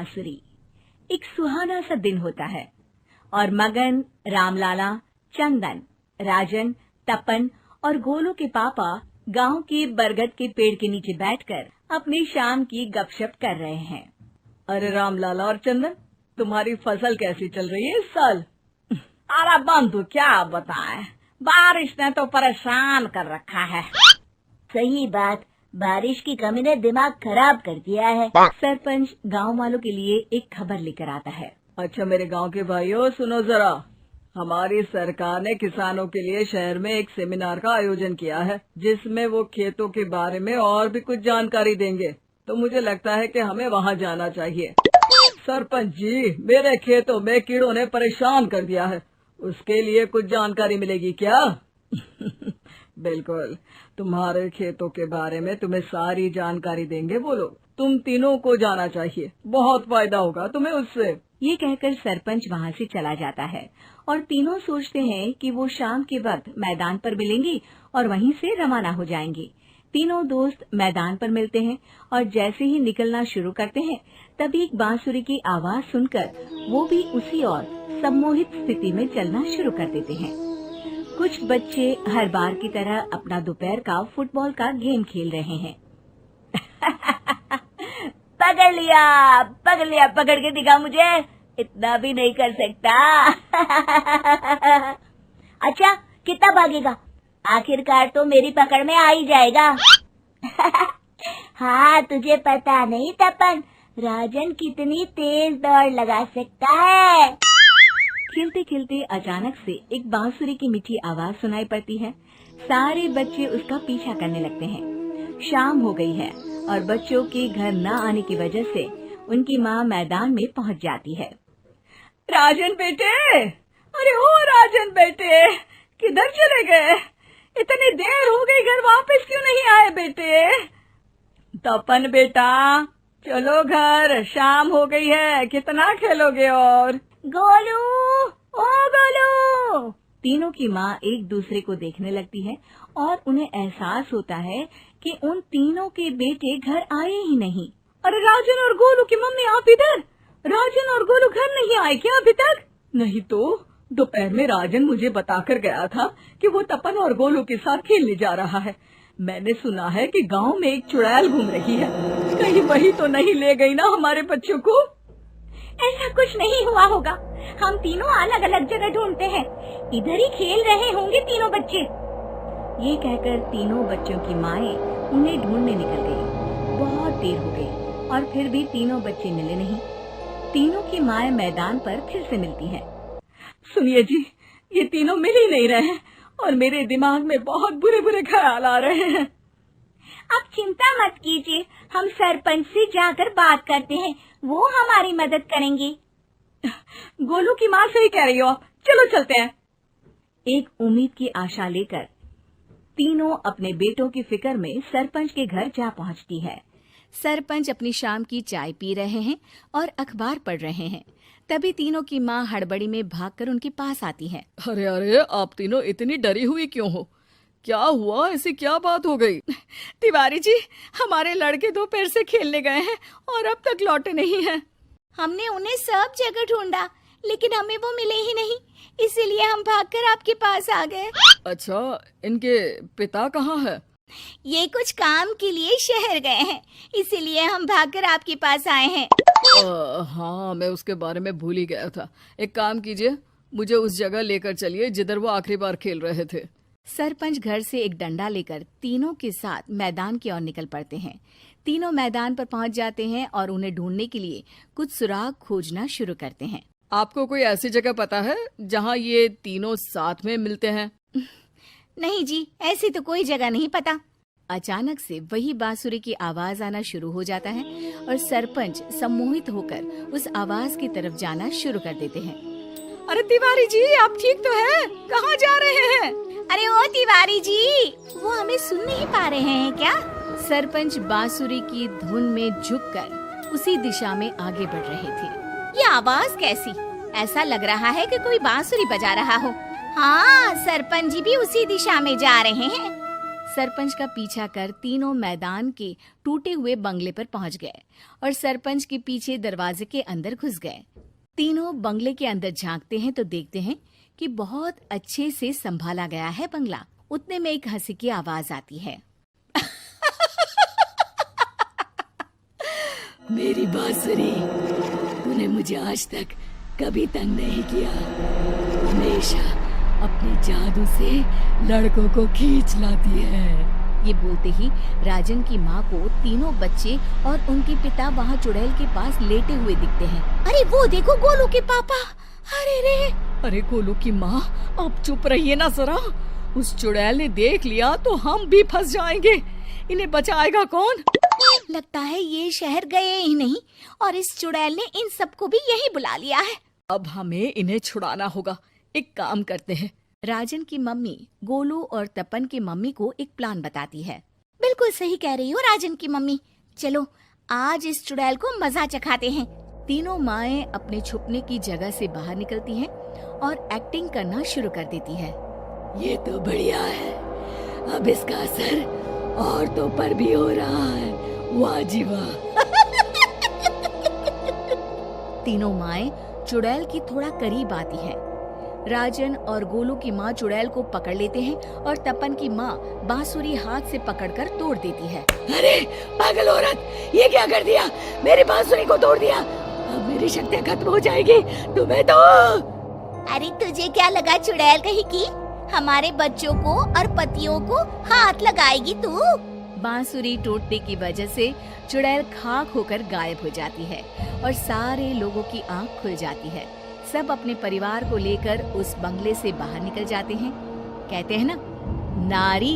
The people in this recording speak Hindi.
बांसुरी। एक सुहाना सा दिन होता है और मगन, रामलाला, चंदन, राजन, तपन और गोलू के पापा गांव के बरगद के पेड़ के नीचे बैठकर अपनी शाम की गपशप कर रहे हैं। अरे रामलाला और चंदन, तुम्हारी फसल कैसी चल रही है इस साल? अरे बंधु क्या बताएं, बारिश ने तो परेशान कर रखा है। सही बात, बारिश की कमी ने दिमाग खराब कर दिया है। सरपंच गांव वालों के लिए एक खबर लेकर आता है। अच्छा मेरे गांव के भाइयों, सुनो जरा। हमारी सरकार ने किसानों के लिए शहर में एक सेमिनार का आयोजन किया है, जिसमें वो खेतों के बारे में और भी कुछ जानकारी देंगे। तो मुझे लगता है कि हमें वहाँ जाना चाहिए। सरपंच जी, मेरे खेतों में कीड़ों ने परेशान कर दिया है, उसके लिए कुछ जानकारी मिलेगी क्या? बिल्कुल, तुम्हारे खेतों के बारे में तुम्हें सारी जानकारी देंगे वो लोग। तुम तीनों को जाना चाहिए, बहुत फायदा होगा तुम्हें उससे। ये कहकर सरपंच वहाँ से चला जाता है और तीनों सोचते हैं कि वो शाम के वक्त मैदान पर मिलेंगे और वहीं से रवाना हो जाएंगे। तीनों दोस्त मैदान पर मिलते हैं और जैसे ही निकलना शुरू करते हैं तभी एक बांसुरी की आवाज सुनकर वो भी उसी ओर सम्मोहित स्थिति में चलना शुरू कर देते हैं। कुछ बच्चे हर बार की तरह अपना दोपहर का फुटबॉल का गेम खेल रहे हैं। पकड़ लिया, पकड़ के दिखा मुझे, इतना भी नहीं कर सकता। अच्छा, कितना भागेगा? आखिरकार तो मेरी पकड़ में आ ही जाएगा। हाँ, तुझे पता नहीं तपन, राजन कितनी तेज दौड़ लगा सकता है। खेलते खेलते अचानक से एक बांसुरी की मीठी आवाज सुनाई पड़ती है। सारे बच्चे उसका पीछा करने लगते हैं। शाम हो गई है और बच्चों के घर न आने की वजह से उनकी माँ मैदान में पहुँच जाती है। राजन बेटे, अरे ओ राजन बेटे, किधर चले गए? इतनी देर हो गई, घर वापस क्यों नहीं आए बेटे? तपन बेटा, चलो घर, शाम हो गई है, कितना खेलोगे? और गोलू, ओ गोलू। तीनों की माँ एक दूसरे को देखने लगती है और उन्हें एहसास होता है कि उन तीनों के बेटे घर आए ही नहीं। अरे राजन और गोलू की मम्मी, आप इधर? राजन और गोलू घर नहीं आए क्या अभी तक? नहीं तो दोपहर में राजन मुझे बताकर गया था कि वो तपन और गोलू के साथ खेलने जा रहा है। मैंने सुना है कि गांव में एक चुड़ैल घूम रही है, कहीं वही तो नहीं ले गई ना हमारे बच्चों को? ऐसा कुछ नहीं हुआ होगा, हम तीनों अलग अलग जगह ढूंढते हैं, इधर ही खेल रहे होंगे तीनों बच्चे। ये कहकर तीनों बच्चों की माएं उन्हें ढूंढने निकल गई। बहुत देर हो गई और फिर भी तीनों बच्चे मिले नहीं। तीनों की माएं मैदान पर फिर से मिलती हैं। सुनिए जी, ये तीनों मिल ही नहीं रहे हैं और मेरे दिमाग में बहुत बुरे बुरे ख्याल आ रहे हैं। आप चिंता मत कीजिए, हम सरपंच से जाकर बात करते हैं, वो हमारी मदद करेंगे। गोलू की माँ सही कह रही हो, चलो चलते हैं। एक उम्मीद की आशा लेकर तीनों अपने बेटों की फिक्र में सरपंच के घर जा पहुंचती है। सरपंच अपनी शाम की चाय पी रहे हैं और अखबार पढ़ रहे हैं। तभी तीनों की माँ हड़बड़ी में भागकर उनके पास आती है। अरे अरे, आप तीनों इतनी डरी हुई क्यों हो? क्या हुआ? ऐसी क्या बात हो गई? तिवारी जी, हमारे लड़के दोपहर से खेलने गए हैं और अब तक लौटे नहीं हैं। हमने उन्हें सब जगह ढूंढा, लेकिन हमें वो मिले ही नहीं, इसीलिए हम भागकर आपके पास आ गए। अच्छा, इनके पिता कहाँ है? ये कुछ काम के लिए शहर गए हैं, इसीलिए हम भागकर आपके पास आए हैं। हाँ, मैं उसके बारे में भूल ही गया था। एक काम कीजिए, मुझे उस जगह लेकर चलिए जिधर वो आखिरी बार खेल रहे थे। सरपंच घर से एक डंडा लेकर तीनों के साथ मैदान की ओर निकल पड़ते हैं। तीनों मैदान पर पहुंच जाते हैं और उन्हें ढूंढने के लिए कुछ सुराग खोजना शुरू करते हैं। आपको कोई ऐसी जगह पता है जहां ये तीनों साथ में मिलते हैं? नहीं जी, ऐसी तो कोई जगह नहीं पता। अचानक से वही बांसुरी की आवाज आना शुरू हो जाता है और सरपंच सम्मोहित होकर उस आवाज की तरफ जाना शुरू कर देते हैं। अरे तिवारी जी, आप ठीक तो हैं? कहाँ जा रहे हैं? अरे ओ तिवारी जी, वो हमें सुन नहीं पा रहे हैं क्या? सरपंच बांसुरी की धुन में झुककर उसी दिशा में आगे बढ़ रहे थे। ये आवाज कैसी? ऐसा लग रहा है कि कोई बांसुरी बजा रहा हो। हाँ, सरपंच जी भी उसी दिशा में जा रहे हैं। सरपंच का पीछा कर तीनों मैदान के टूटे हुए बंगले पर पहुंच गए और सरपंच के पीछे दरवाजे के अंदर घुस गए। तीनों बंगले के अंदर झांकते हैं तो देखते हैं कि बहुत अच्छे से संभाला गया है बंगला। उतने में एक हंसी की आवाज आती है। मेरी बांसुरी, तूने मुझे आज तक कभी तंग नहीं किया। हमेशा अपने जादू से लड़कों को खींच लाती है। ये बोलते ही राजन की माँ को तीनों बच्चे और उनके पिता वहाँ चुड़ैल के पास लेटे हुए दिखते हैं। अरे वो देखो गोलू के पापा। अरे रे। अरे गोलू की माँ, अब चुप रहिए ना जरा। उस चुड़ैल ने देख लिया तो हम भी फंस जाएंगे। इन्हें बचाएगा कौन? लगता है ये शहर गए ही नहीं और इस चुड़ैल ने इन सबको भी यही बुला लिया है। अब हमें इन्हें छुड़ाना होगा। एक काम करते हैं। राजन की मम्मी गोलू और तपन की मम्मी को एक प्लान बताती है। बिल्कुल सही कह रही हो राजन की मम्मी। चलो आज इस चुड़ैल को मजा चखाते हैं। तीनों माएं अपने छुपने की जगह से बाहर निकलती हैं और एक्टिंग करना शुरू कर देती है। ये तो बढ़िया है। अब इसका असर औरतों पर भी हो रहा है। वाह जी वाह। तीनों माएं चुड़ैल की थोड़ा करीब आती हैं। राजन और गोलू की माँ चुड़ैल को पकड़ लेते हैं और तपन की माँ बांसुरी हाथ से पकड़कर तोड़ देती है। अरे पागल औरत, ये क्या कर दिया? मेरी बांसुरी को तोड़ दिया। अब मेरी शक्तियाँ खत्म हो जाएगी। तुम्हें तो अरे तुझे क्या लगा चुड़ैल कहीं की हमारे बच्चों को और पतियों को हाथ लगाएगी तू? बांसुरी टूटने की वजह से चुड़ैल खाक होकर गायब हो जाती है और सारे लोगों की आंख खुल जाती है। सब अपने परिवार को लेकर उस बंगले से बाहर निकल जाते हैं। कहते हैं ना, नारी